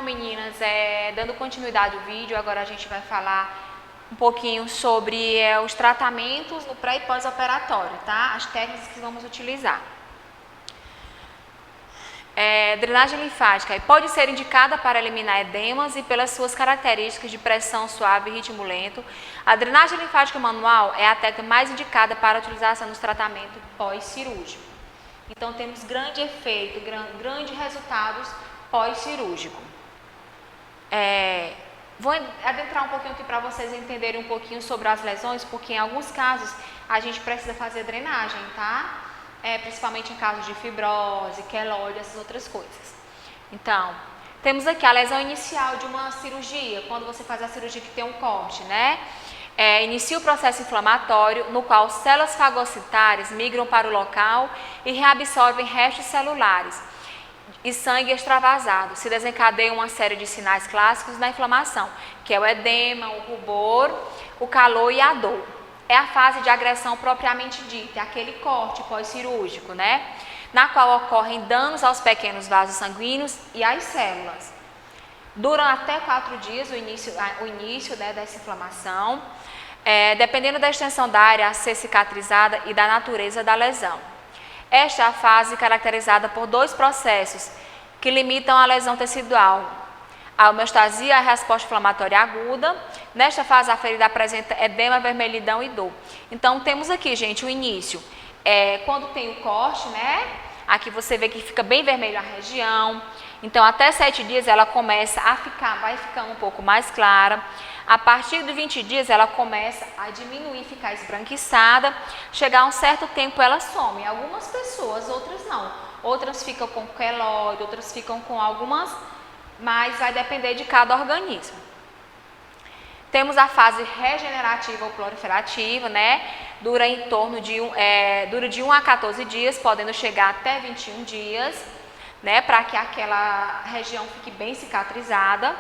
Então, meninas, dando continuidade ao vídeo, agora a gente vai falar um pouquinho sobre os tratamentos no pré e pós-operatório, tá? As técnicas que vamos utilizar. Drenagem linfática pode ser indicada para eliminar edemas e pelas suas características de pressão suave e ritmo lento. A drenagem linfática manual é a técnica mais indicada para utilização nos tratamentos pós-cirúrgico. Então, temos grande efeito, grandes resultados pós-cirúrgico. Vou adentrar um pouquinho aqui para vocês entenderem um pouquinho sobre as lesões, porque em alguns casos a gente precisa fazer drenagem, tá? Principalmente em casos de fibrose, queloide, essas outras coisas. Então, temos aqui a lesão inicial de uma cirurgia, quando você faz a cirurgia que tem um corte, né? Inicia o processo inflamatório, no qual células fagocitárias migram para o local e reabsorvem restos celulares e sangue extravasado. Se desencadeia uma série de sinais clássicos da inflamação, que é o edema, o rubor, o calor e a dor. É a fase de agressão propriamente dita, é aquele corte pós-cirúrgico, né? Na qual ocorrem danos aos pequenos vasos sanguíneos e às células. Duram até 4 dias o início né, dessa inflamação, dependendo da extensão da área a ser cicatrizada e da natureza da lesão. Esta é a fase caracterizada por 2 processos que limitam a lesão tecidual. A homeostasia e a resposta inflamatória aguda. Nesta fase, a ferida apresenta edema, vermelhidão e dor. Então, temos aqui, gente, o início. Quando tem o corte, né? Aqui você vê que fica bem vermelho a região. Então, até 7 dias ela começa a vai ficando um pouco mais clara. A partir de 20 dias ela começa a diminuir, ficar esbranquiçada. Chegar a um certo tempo ela some. Algumas pessoas, outras não. Outras ficam com queloide, outras ficam com algumas, mas vai depender de cada organismo. Temos a fase regenerativa ou proliferativa, né? Dura em torno de dura de 1 a 14 dias, podendo chegar até 21 dias, né? Para que aquela região fique bem cicatrizada.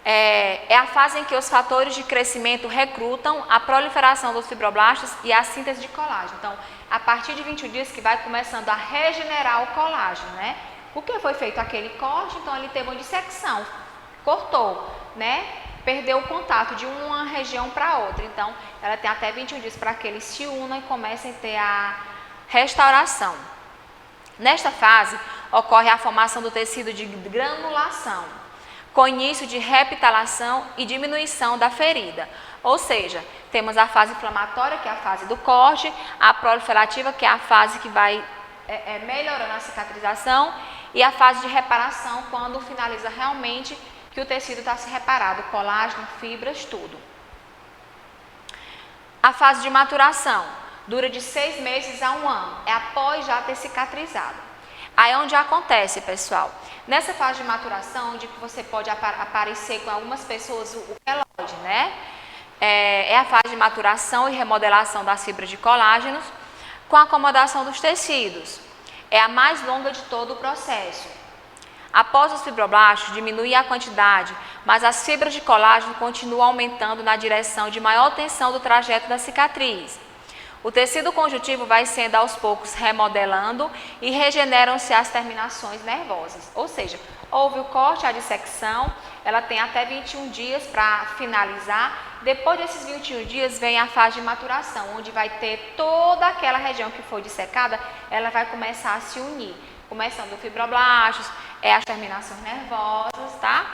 É a fase em que os fatores de crescimento recrutam a proliferação dos fibroblastos e a síntese de colágeno. Então, a partir de 21 dias que vai começando a regenerar o colágeno, né? Porque foi feito aquele corte, então ele teve uma dissecção, cortou, né? Perdeu o contato de uma região para outra. Então, ela tem até 21 dias para que eles se unam e comecem a ter a restauração. Nesta fase, ocorre a formação do tecido de granulação, com início de repitalação e diminuição da ferida. Ou seja, temos a fase inflamatória, que é a fase do corte, a proliferativa, que é a fase que vai melhorando a cicatrização, e a fase de reparação, quando finaliza realmente que o tecido está se reparado, colágeno, fibras, tudo. A fase de maturação dura de 6 meses a 1 ano, é após já ter cicatrizado. Aí é onde acontece, pessoal, nessa fase de maturação, onde você pode aparecer com algumas pessoas o queloide, né? É a fase de maturação e remodelação das fibras de colágenos, com a acomodação dos tecidos. É a mais longa de todo o processo. Após os fibroblastos, diminui a quantidade, mas as fibras de colágeno continuam aumentando na direção de maior tensão do trajeto da cicatriz. O tecido conjuntivo vai sendo aos poucos remodelando e regeneram-se as terminações nervosas. Ou seja, houve o corte, a dissecção, ela tem até 21 dias para finalizar. Depois desses 21 dias vem a fase de maturação, onde vai ter toda aquela região que foi dissecada, ela vai começar a se unir. Começando os fibroblastos, as terminações nervosas, tá?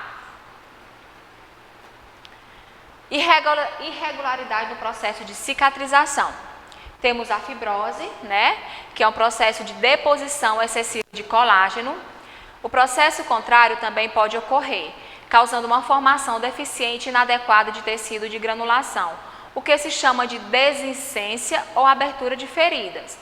Irregularidade no processo de cicatrização. Temos a fibrose, né? Que é um processo de deposição excessiva de colágeno. O processo contrário também pode ocorrer, causando uma formação deficiente e inadequada de tecido de granulação, o que se chama de dehiscência ou abertura de feridas.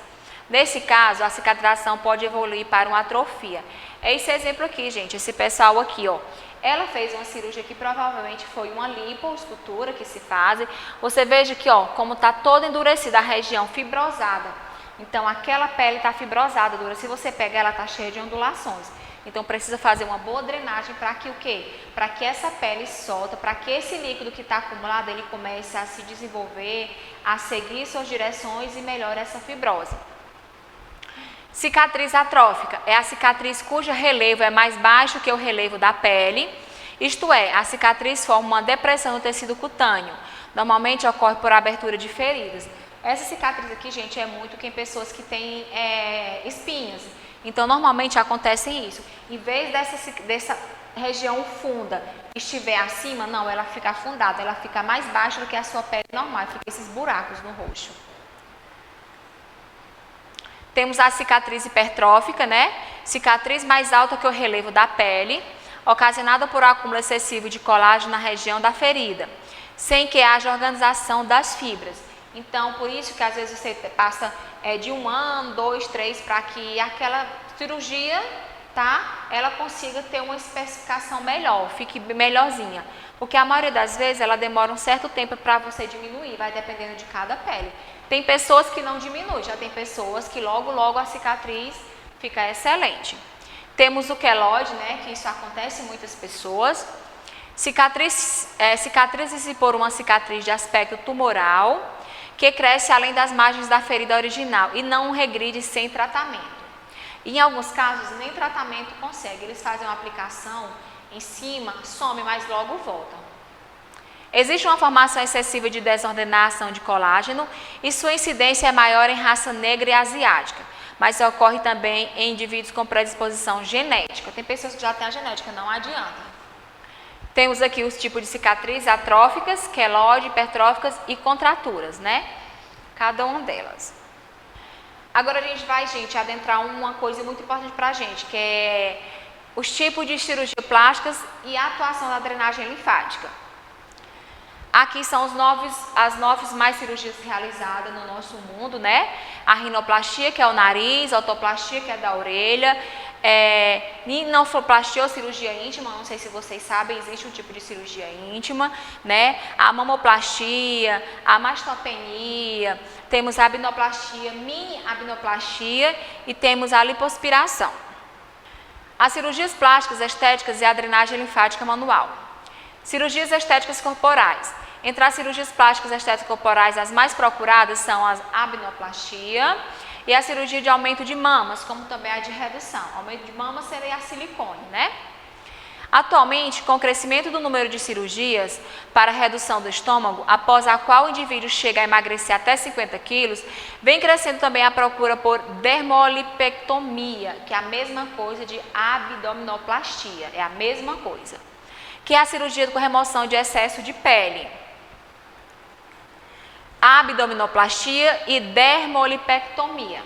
Nesse caso, a cicatrização pode evoluir para uma atrofia. É esse exemplo aqui, gente, esse pessoal aqui, ó. Ela fez uma cirurgia que provavelmente foi uma lipoescultura que se faz. Você veja aqui, ó, como está toda endurecida a região fibrosada. Então, aquela pele está fibrosada, dura. Se você pegar, ela está cheia de ondulações. Então, precisa fazer uma boa drenagem para que o quê? Para que essa pele solta, para que esse líquido que está acumulado, ele comece a se desenvolver, a seguir suas direções e melhore essa fibrose. Cicatriz atrófica é a cicatriz cujo relevo é mais baixo que o relevo da pele, isto é, a cicatriz forma uma depressão no tecido cutâneo. Normalmente ocorre por abertura de feridas. Essa cicatriz aqui, gente, é muito em pessoas que têm espinhas. Então, normalmente acontece isso. Em vez dessa região funda estiver acima, não, ela fica afundada, ela fica mais baixa do que a sua pele normal, fica esses buracos no rosto. Temos a cicatriz hipertrófica, né? Cicatriz mais alta que o relevo da pele, ocasionada por acúmulo excessivo de colágeno na região da ferida, sem que haja organização das fibras. Então, por isso que às vezes você passa de 1 ano, 2, 3, para que aquela cirurgia, tá, ela consiga ter uma especificação melhor, fique melhorzinha. Porque a maioria das vezes ela demora um certo tempo para você diminuir, vai dependendo de cada pele. Tem pessoas que não diminuem, já tem pessoas que logo a cicatriz fica excelente. Temos o queloide, né, que isso acontece em muitas pessoas. Cicatrizes por uma cicatriz de aspecto tumoral, que cresce além das margens da ferida original e não regride sem tratamento. Em alguns casos, nem tratamento consegue, eles fazem uma aplicação em cima, some, mas logo voltam. Existe uma formação excessiva de desordenação de colágeno e sua incidência é maior em raça negra e asiática, mas ocorre também em indivíduos com predisposição genética. Tem pessoas que já têm a genética, não adianta. Temos aqui os tipos de cicatrizes atróficas, queloide, hipertróficas e contraturas, né? Cada uma delas. Agora a gente vai, adentrar uma coisa muito importante para a gente, que é os tipos de cirurgia plásticas e a atuação da drenagem linfática. Aqui são as 9 mais cirurgias realizadas no nosso mundo, né? A rinoplastia, que é o nariz, a otoplastia, que é da orelha, ninofloplastia ou cirurgia íntima, não sei se vocês sabem, existe um tipo de cirurgia íntima, né? A mamoplastia, a mastopenia, temos a abnoplastia, mini abnoplastia e temos a lipoaspiração. As cirurgias plásticas, estéticas e a drenagem linfática manual. Cirurgias estéticas corporais. Entre as cirurgias plásticas estéticas corporais, as mais procuradas são a abnoplastia e a cirurgia de aumento de mamas, como também a de redução. Aumento de mamas seria a silicone, né? Atualmente, com o crescimento do número de cirurgias para redução do estômago, após a qual o indivíduo chega a emagrecer até 50 quilos, vem crescendo também a procura por dermolipectomia, que é a mesma coisa de abdominoplastia, é a mesma coisa, que é a cirurgia com remoção de excesso de pele. Abdominoplastia e dermolipectomia.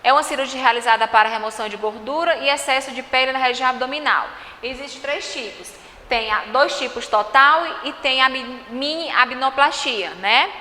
É uma cirurgia realizada para remoção de gordura e excesso de pele na região abdominal. Existem 3 tipos. Tem 2 tipos total e tem a mini abnoplastia, né?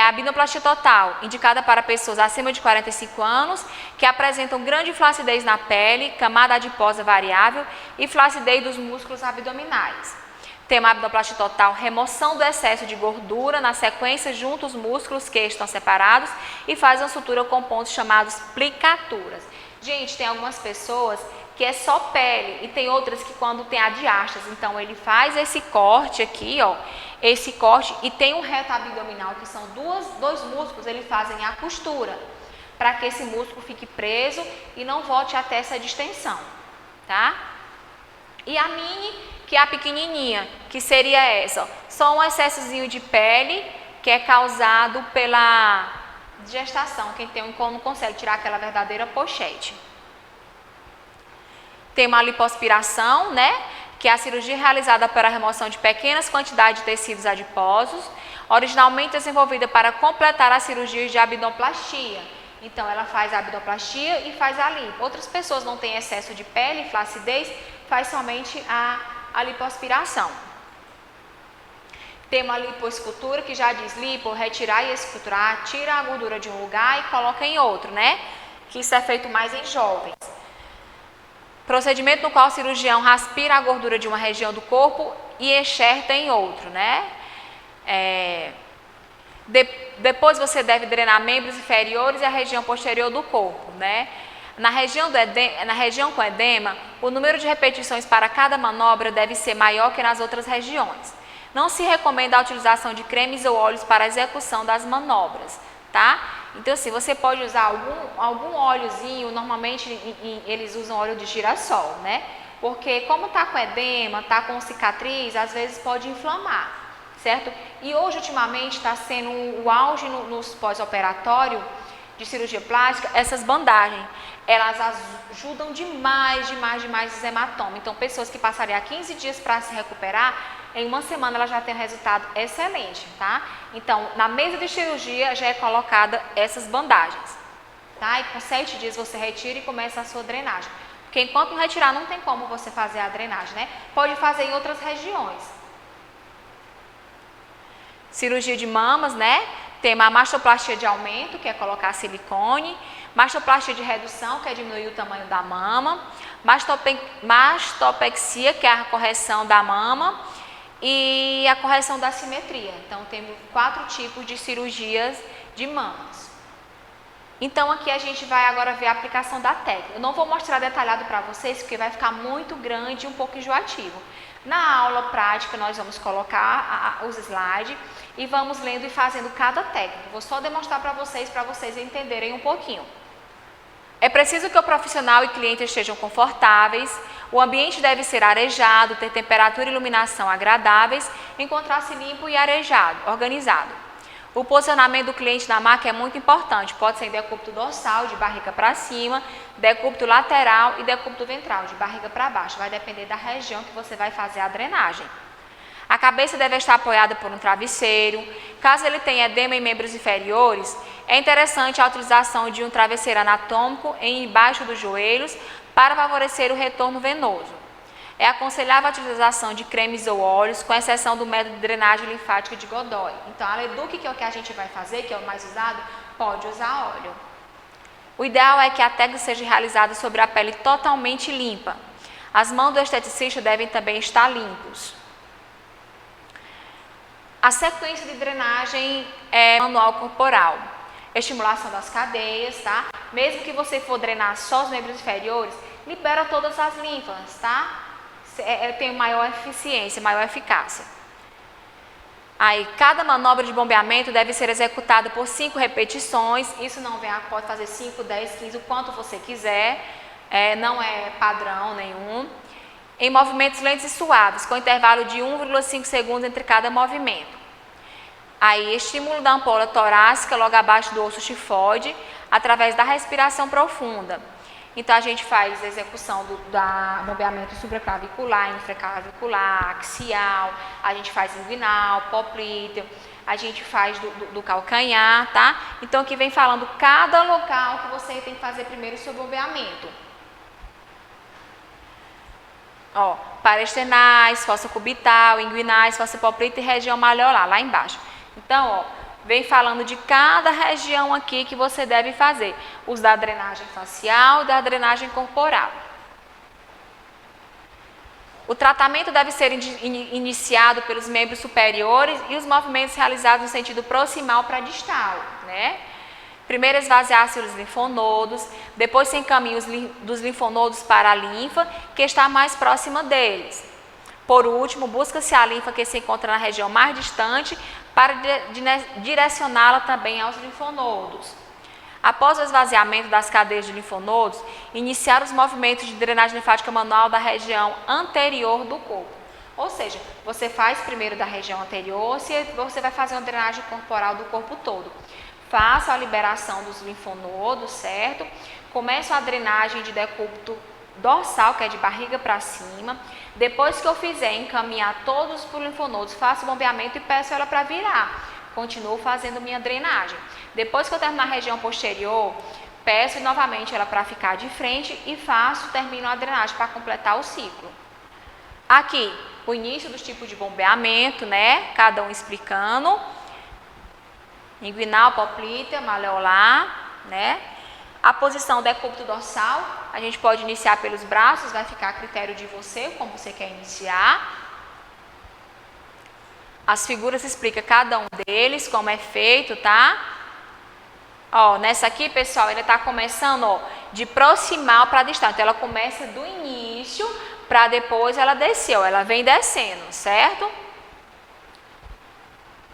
A abnoplastia total, indicada para pessoas acima de 45 anos, que apresentam grande flacidez na pele, camada adiposa variável e flacidez dos músculos abdominais. Tem uma abnoplastia total, remoção do excesso de gordura, na sequência junta os músculos que estão separados e faz uma sutura com pontos chamados plicaturas. Gente, tem algumas pessoas que é só pele e tem outras que quando tem a diástase, então ele faz esse corte aqui, ó, esse corte e tem um reto abdominal, que são dois músculos, eles fazem a costura, para que esse músculo fique preso e não volte até essa distensão, tá? E a mini, que é a pequenininha, que seria essa, ó, só um excessozinho de pele que é causado pela gestação, quem tem não consegue tirar aquela verdadeira pochete. Tem uma lipoaspiração, né, que é a cirurgia realizada para a remoção de pequenas quantidades de tecidos adiposos, originalmente desenvolvida para completar a cirurgia de abdominoplastia. Então, ela faz a abdominoplastia e faz a lipo. Outras pessoas não têm excesso de pele, flacidez, faz somente a lipoaspiração. Tem uma lipoescultura que já diz lipo, retirar e esculturar, tira a gordura de um lugar e coloca em outro, né? Que isso é feito mais em jovens. Procedimento no qual o cirurgião aspira a gordura de uma região do corpo e enxerta em outro, né? Depois você deve drenar membros inferiores e a região posterior do corpo, né? Na região com edema, o número de repetições para cada manobra deve ser maior que nas outras regiões. Não se recomenda a utilização de cremes ou óleos para a execução das manobras, tá? Então assim, você pode usar algum óleozinho, normalmente eles usam óleo de girassol, né? Porque como tá com edema, tá com cicatriz, às vezes pode inflamar, certo? E hoje, ultimamente, está sendo o auge nos pós-operatório de cirurgia plástica, essas bandagens. Elas ajudam demais os hematomas. Então, pessoas que passariam 15 dias para se recuperar, em uma semana ela já tem um resultado excelente, tá? Então, na mesa de cirurgia já é colocada essas bandagens, tá? E com 7 dias você retira e começa a sua drenagem. Porque enquanto não retirar, não tem como você fazer a drenagem, né? Pode fazer em outras regiões. Cirurgia de mamas, né? Tem uma mastoplastia de aumento, que é colocar silicone, mastoplastia de redução, que é diminuir o tamanho da mama, mastopexia, que é a correção da mama, e a correção da simetria. Então, temos 4 tipos de cirurgias de mamas. Então, aqui a gente vai agora ver a aplicação da técnica. Eu não vou mostrar detalhado para vocês, porque vai ficar muito grande e um pouco enjoativo. Na aula prática, nós vamos colocar os slides e vamos lendo e fazendo cada técnica. Vou só demonstrar para vocês entenderem um pouquinho. É preciso que o profissional e cliente estejam confortáveis, o ambiente deve ser arejado, ter temperatura e iluminação agradáveis, encontrar-se limpo e arejado, organizado. O posicionamento do cliente na maca é muito importante, pode ser em decúbito dorsal, de barriga para cima, decúbito lateral e decúbito ventral, de barriga para baixo, vai depender da região que você vai fazer a drenagem. A cabeça deve estar apoiada por um travesseiro. Caso ele tenha edema em membros inferiores, é interessante a utilização de um travesseiro anatômico embaixo dos joelhos para favorecer o retorno venoso. É aconselhável a utilização de cremes ou óleos, com exceção do método de drenagem linfática de Godoy. Então, a Leduc, que é o que a gente vai fazer, que é o mais usado, pode usar óleo. O ideal é que a técnica seja realizada sobre a pele totalmente limpa. As mãos do esteticista devem também estar limpos. A sequência de drenagem é manual corporal. Estimulação das cadeias, tá? Mesmo que você for drenar só os membros inferiores, libera todas as linfas, tá? Tem maior eficiência, maior eficácia. Aí, cada manobra de bombeamento deve ser executada por 5 repetições. Isso não vem, pode fazer 5, 10, 15, o quanto você quiser. Não é padrão nenhum. Em movimentos lentos e suaves, com intervalo de 1,5 segundos entre cada movimento. Aí, estímulo da ampola torácica logo abaixo do osso tifoide, através da respiração profunda. Então, a gente faz a execução do bombeamento supraclavicular, infraclavicular, axial, a gente faz inguinal, poplíteo, a gente faz do calcanhar, tá? Então, aqui vem falando cada local que você tem que fazer primeiro o seu bombeamento. Ó, paraesternais, fossa cubital, inguinais, fossa poplítea e região malleolar, lá embaixo. Então, ó, vem falando de cada região aqui que você deve fazer. Os da drenagem facial e da drenagem corporal. O tratamento deve ser iniciado pelos membros superiores e os movimentos realizados no sentido proximal para distal, né? Primeiro esvaziar-se os linfonodos, depois se encaminha dos linfonodos para a linfa, que está mais próxima deles. Por último, busca-se a linfa que se encontra na região mais distante para direcioná-la também aos linfonodos. Após o esvaziamento das cadeias de linfonodos, iniciar os movimentos de drenagem linfática manual da região anterior do corpo. Ou seja, você faz primeiro da região anterior, você vai fazer uma drenagem corporal do corpo todo. Faço a liberação dos linfonodos, certo? Começo a drenagem de decúbito dorsal, que é de barriga para cima. Depois que eu fizer encaminhar todos os linfonodos, faço o bombeamento e peço ela para virar. Continuo fazendo minha drenagem. Depois que eu terminar a região posterior, peço novamente ela para ficar de frente e termino a drenagem para completar o ciclo. Aqui, o início dos tipos de bombeamento, né? Cada um explicando. Inguinal, poplítea, malleolar, né? A posição decúbito dorsal, a gente pode iniciar pelos braços, vai ficar a critério de você, como você quer iniciar. As figuras explicam cada um deles, como é feito, tá? Ó, nessa aqui, pessoal, ela está começando, ó, de proximal para distal. Então, ela começa do início para depois ela descer, ó, ela vem descendo, certo?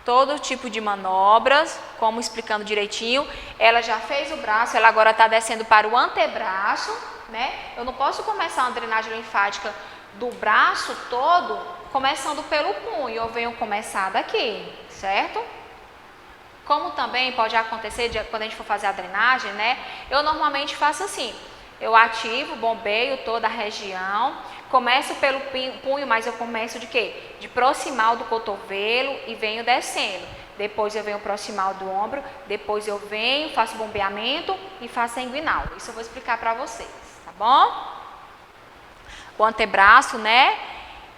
todo tipo de manobras, como explicando direitinho. Ela já fez o braço, ela agora está descendo para o antebraço, né? Eu não posso começar uma drenagem linfática do braço todo, começando pelo punho, eu venho começar daqui, certo? Como também pode acontecer quando a gente for fazer a drenagem, né? Eu normalmente faço assim, eu ativo, bombeio toda a região, começo pelo punho, mas eu começo de quê? De proximal do cotovelo e venho descendo. Depois eu venho proximal do ombro, depois eu venho, faço bombeamento e faço inguinal. Isso eu vou explicar para vocês, tá bom? O antebraço, né?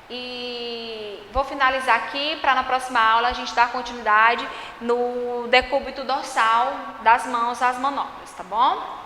E vou finalizar aqui para na próxima aula a gente dar continuidade no decúbito dorsal das mãos às manobras, tá bom?